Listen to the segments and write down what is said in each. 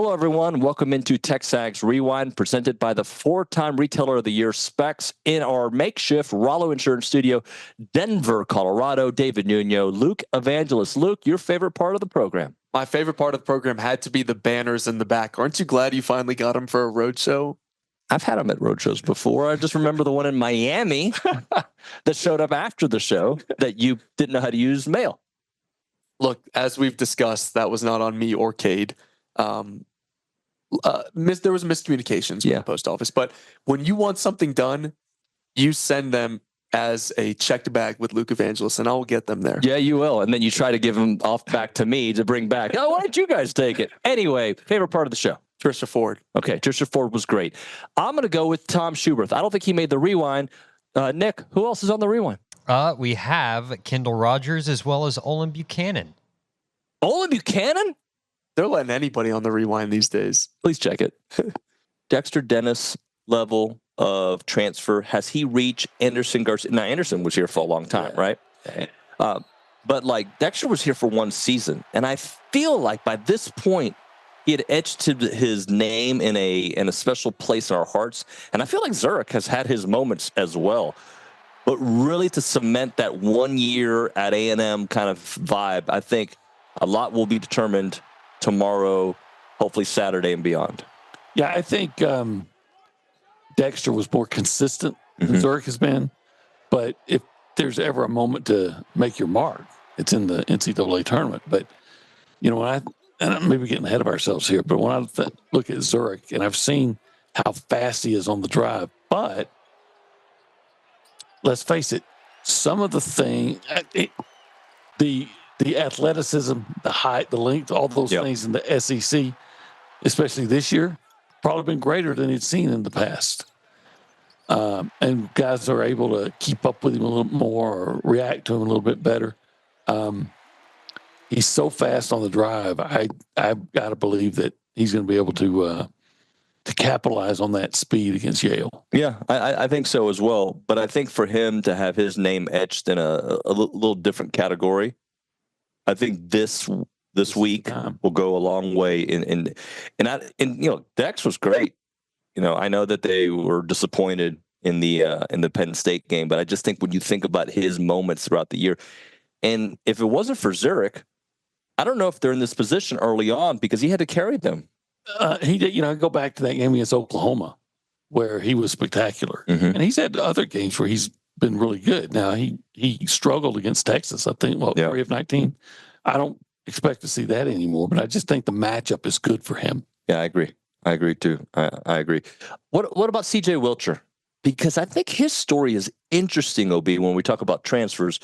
Hello, everyone. Welcome into TexAgs Rewind, presented by the 4-time Retailer of the Year Specs in our makeshift Rollo Insurance Studio, Denver, Colorado. David Nuno, Luke Evangelist. Luke, your favorite part of the program? My favorite part of the program had to be the banners in the back. Aren't you glad you finally got them for a road show? I've had them at road shows before. I just remember the one in Miami that showed up after the show that you didn't know how to use mail. Look, as we've discussed, that was not on me or Cade. There was miscommunications with the post office, but when you want something done, you send them as a checked bag with Luke Evangelist, and I'll get them there. Yeah, you will. And then you try to give them off back to me to bring back. Oh, why don't you guys take it? Anyway, favorite part of the show? Trisha Ford. Okay, Trisha Ford was great. I'm going to go with Tom Schuberth. I don't think he made the rewind. Nick, who else is on the rewind? We have Kendall Rogers as well as Olin Buchanan. Olin Buchanan? They're letting anybody on the rewind these days. Please check it. Dexter Dennis level of transfer. Has he reached Anderson Garcia? Now, Anderson was here for a long time, right? But like Dexter was here for one season. And I feel like by this point, he had etched his name in a special place in our hearts. And I feel like Zurich has had his moments as well. But really to cement that 1 year at A&M kind of vibe, I think a lot will be determined tomorrow, hopefully Saturday and beyond. Yeah, I think Dexter was more consistent than Zurich has been. But if there's ever a moment to make your mark, it's in the NCAA tournament. But, you know, and I'm maybe getting ahead of ourselves here, but when I look at Zurich, and I've seen how fast he is on the drive, but let's face it, some of the the athleticism, the height, the length, all those things in the SEC, especially this year, probably been greater than he'd seen in the past. And guys are able to keep up with him a little more or react to him a little bit better. He's so fast on the drive. I've got to believe that he's going to be able to capitalize on that speed against Yale. Yeah, I think so as well. But I think for him to have his name etched in a little different category, I think this week will go a long way. And you know, Dex was great. You know, I know that they were disappointed in the Penn State game, but I just think when you think about his moments throughout the year, and if it wasn't for Zurich, I don't know if they're in this position early on because he had to carry them. He did, you know, go back to that game against Oklahoma where he was spectacular. And he's had other games where he's been really good. Now, he struggled against Texas, I think, 3 of 19. I don't expect to see that anymore, but I just think the matchup is good for him. Yeah, I agree. I agree, too. I agree. What about C.J. Wilcher? Because I think his story is interesting, OB, when we talk about transfers,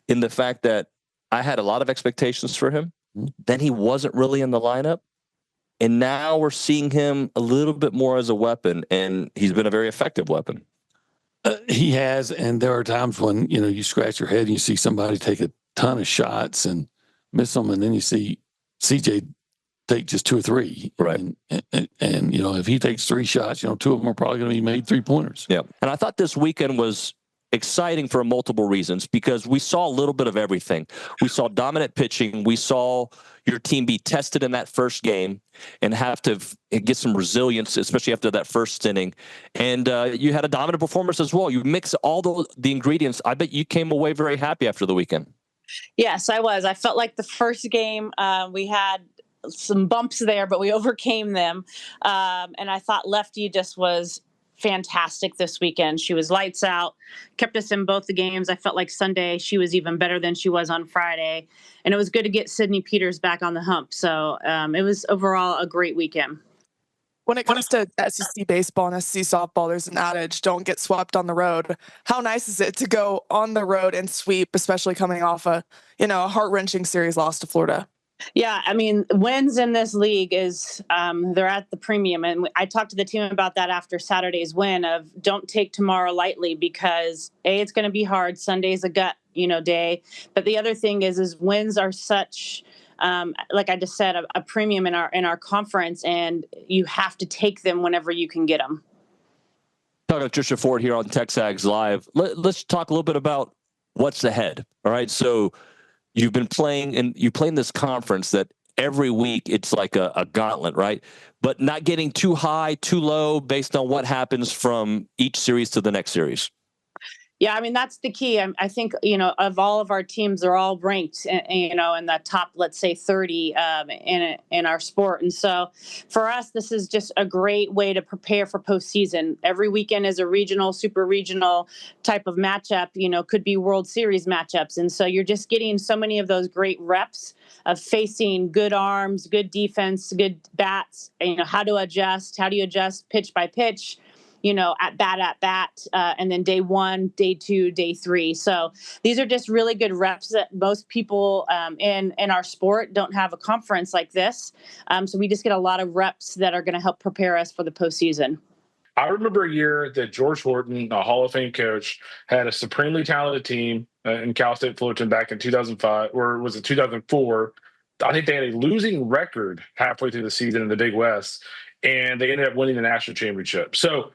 in the fact that I had a lot of expectations for him. Then he wasn't really in the lineup. And now we're seeing him a little bit more as a weapon, and he's been a very effective weapon. He has, and there are times when, you know, you scratch your head and you see somebody take a ton of shots and miss them, and then you see CJ take just 2 or 3. Right. And you know, if he takes 3 shots, you know, 2 of them are probably going to be made 3-pointers. Yeah. And I thought this weekend was exciting for multiple reasons because we saw a little bit of everything. We saw dominant pitching. We saw your team be tested in that first game and have to get some resilience, especially after that first inning. And you had a dominant performance as well. You mix all the ingredients. I bet you came away very happy after the weekend. Yes, I was. I felt like the first game we had some bumps there, but we overcame them. And I thought Lefty just was fantastic this weekend. She was lights out, kept us in both the games. I felt like Sunday she was even better than she was on Friday. And it was good to get Sydney Peters back on the hump. So it was overall a great weekend. When it comes to SEC baseball and SEC softball, there's an adage, don't get swept on the road. How nice is it to go on the road and sweep, especially coming off a heart-wrenching series loss to Florida? Yeah, I mean, wins in this league is they're at the premium. And I talked to the team about that after Saturday's win of don't take tomorrow lightly because, A, it's going to be hard. Sunday's a gut, day. But the other thing is wins are such, like I just said, a premium in our conference, and you have to take them whenever you can get them. Talking to Trisha Ford here on TexAgs Live. Let's talk a little bit about what's ahead. All right, so you've been playing, and you play in this conference that every week it's like a gauntlet, right? But not getting too high, too low based on what happens from each series to the next series. Yeah, I mean, that's the key. I think, of all of our teams, they're all ranked, in the top, let's say 30 in our sport. And so for us, this is just a great way to prepare for postseason. Every weekend is a regional, super regional type of matchup, could be World Series matchups. And so you're just getting so many of those great reps of facing good arms, good defense, good bats, how to adjust, how do you adjust pitch by pitch, at bat, and then day 1, day 2, day 3. So these are just really good reps that most people in our sport don't have a conference like this. So we just get a lot of reps that are going to help prepare us for the postseason. I remember a year that George Horton, a Hall of Fame coach, had a supremely talented team in Cal State Fullerton back in 2005, or was it 2004? I think they had a losing record halfway through the season in the Big West, and they ended up winning the national championship. So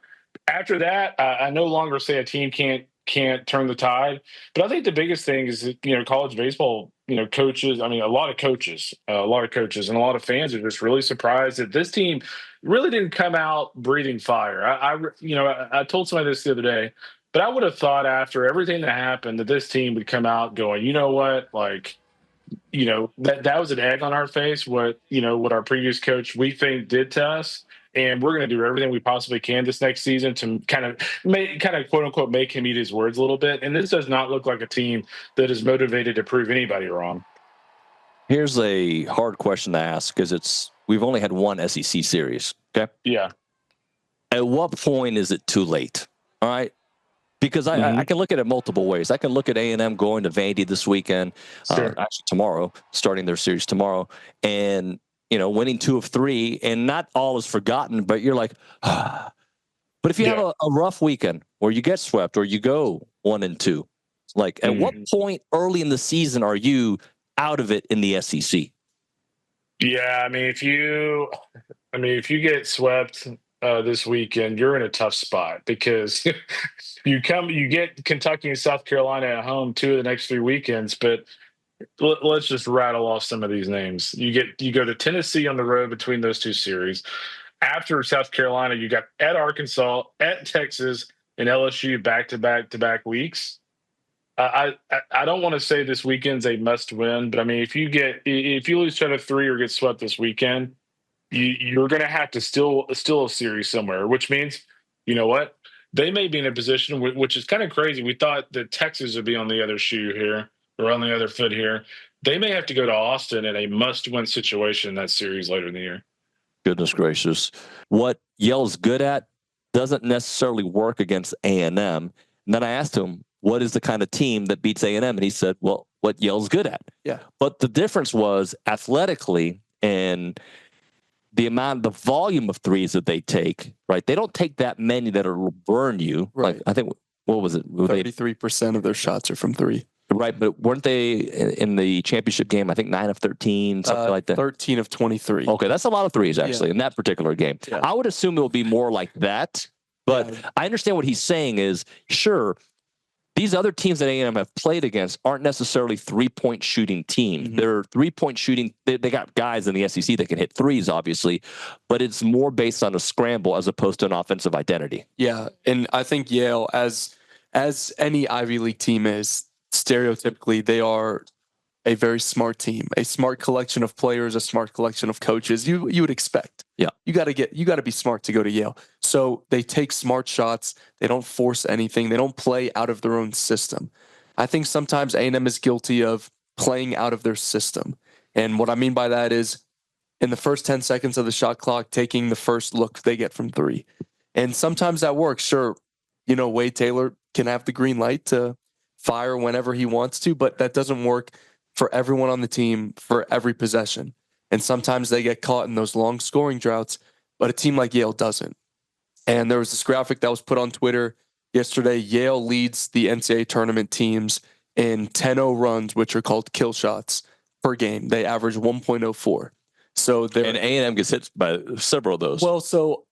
after that, I no longer say a team can't turn the tide. But I think the biggest thing is that, college baseball, coaches, a lot of coaches and a lot of fans are just really surprised that this team really didn't come out breathing fire. I told somebody this the other day, but I would have thought after everything that happened that this team would come out going, you know what, that was an egg on our face, what our previous coach, we think, did to us. And we're going to do everything we possibly can this next season to kind of quote unquote make him eat his words a little bit. And this does not look like a team that is motivated to prove anybody wrong. Here's a hard question to ask because we've only had one SEC series. Okay. Yeah. At what point is it too late? All right. Because I can look at it multiple ways. I can look at A&M going to Vandy this weekend, sure. Actually tomorrow, starting their series tomorrow, and winning 2 of 3, and not all is forgotten, but you're like, ah. But if you have a rough weekend or you get swept or you go 1 and 2, like at what point early in the season are you out of it in the SEC? Yeah, if you get swept this weekend, you're in a tough spot because you get Kentucky and South Carolina at home 2 of the next 3 weekends, but let's just rattle off some of these names. You go to Tennessee on the road between those 2 series. After South Carolina, you got at Arkansas, at Texas, and LSU back-to-back weeks. I don't want to say this weekend's a must-win, but if you lose 2 out of 3 or get swept this weekend, you're going to have to still a series somewhere. Which means, you know what, they may be in a position which is kind of crazy. We thought that Texas would be on the other shoe here. Or on the other foot here. They may have to go to Austin in a must-win situation in that series later in the year. Goodness gracious. What Yale's good at doesn't necessarily work against A&M. And then I asked him, what is the kind of team that beats A&M? And he said, well, what Yale's good at. Yeah. But the difference was athletically and the volume of threes that they take, right? They don't take that many that will burn you. Right. Like, I think, what was it? 33% of their shots are from 3. Right, but weren't they in the championship game? I think 9 of 13, something like that. 13 of 23. Okay, that's a lot of threes actually in that particular game. Yeah. I would assume it will be more like that, but I understand what he's saying is, sure, these other teams that A&M have played against aren't necessarily 3-point shooting teams. They're 3-point shooting. They got guys in the SEC that can hit threes, obviously, but it's more based on a scramble as opposed to an offensive identity. Yeah, and I think Yale, as any Ivy League team is, stereotypically, they are a very smart team, a smart collection of players, a smart collection of coaches. You would expect. Yeah. You got to be smart to go to Yale. So they take smart shots. They don't force anything. They don't play out of their own system. I think sometimes A&M is guilty of playing out of their system. And what I mean by that is in the first 10 seconds of the shot clock, taking the first look they get from 3. And sometimes that works. Sure. Wade Taylor can have the green light to fire whenever he wants to, but that doesn't work for everyone on the team for every possession. And sometimes they get caught in those long scoring droughts, but a team like Yale doesn't. And there was this graphic that was put on Twitter yesterday. Yale leads the NCAA tournament teams in 10-0 runs, which are called kill shots per game. They average 1.04. So and A&M gets hit by several of those. Well, so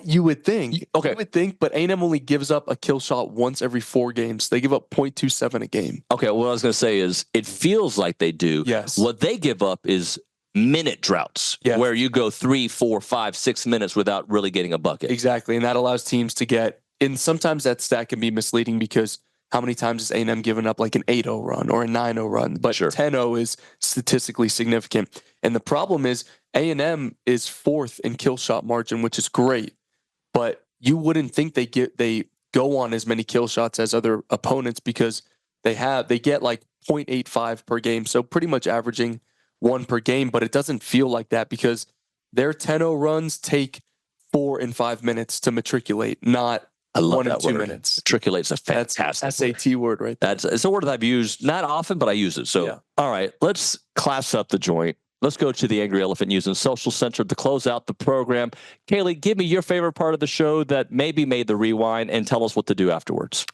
you would think, but A&M only gives up a kill shot once every 4 games. They give up 0.27 a game. Okay, what I was going to say is it feels like they do. Yes. What they give up is minute droughts where you go 3, 4, 5, 6 minutes without really getting a bucket. Exactly. And that allows teams to get, and sometimes that stat can be misleading because how many times has A&M given up like an 8-0 run or a 9-0 run? But 10-0 is statistically significant. And the problem is A&M is 4th in kill shot margin, which is great. But you wouldn't think they go on as many kill shots as other opponents because they get like 0.85 per game. So pretty much averaging 1 per game, but it doesn't feel like that because their 10-0 runs take 4 and 5 minutes to matriculate, not I love 1 that and 2 word. minutes. Matriculate's a fantastic That's SAT word right there. It's a word that I've used not often, but I use it. So, all right, let's class up the joint. Let's go to the Angry Elephant News and Social Center to close out the program. Kaylee, give me your favorite part of the show that maybe made the rewind and tell us what to do afterwards.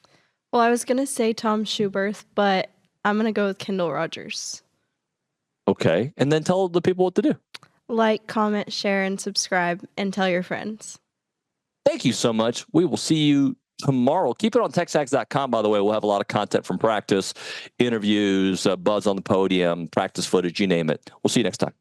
Well, I was going to say Tom Schuberth, but I'm going to go with Kendall Rogers. Okay, and then tell the people what to do. Like, comment, share, and subscribe, and tell your friends. Thank you so much. We will see you tomorrow. Keep it on TexAgs.com, by the way. We'll have a lot of content from practice, interviews, buzz on the podium, practice footage, you name it. We'll see you next time.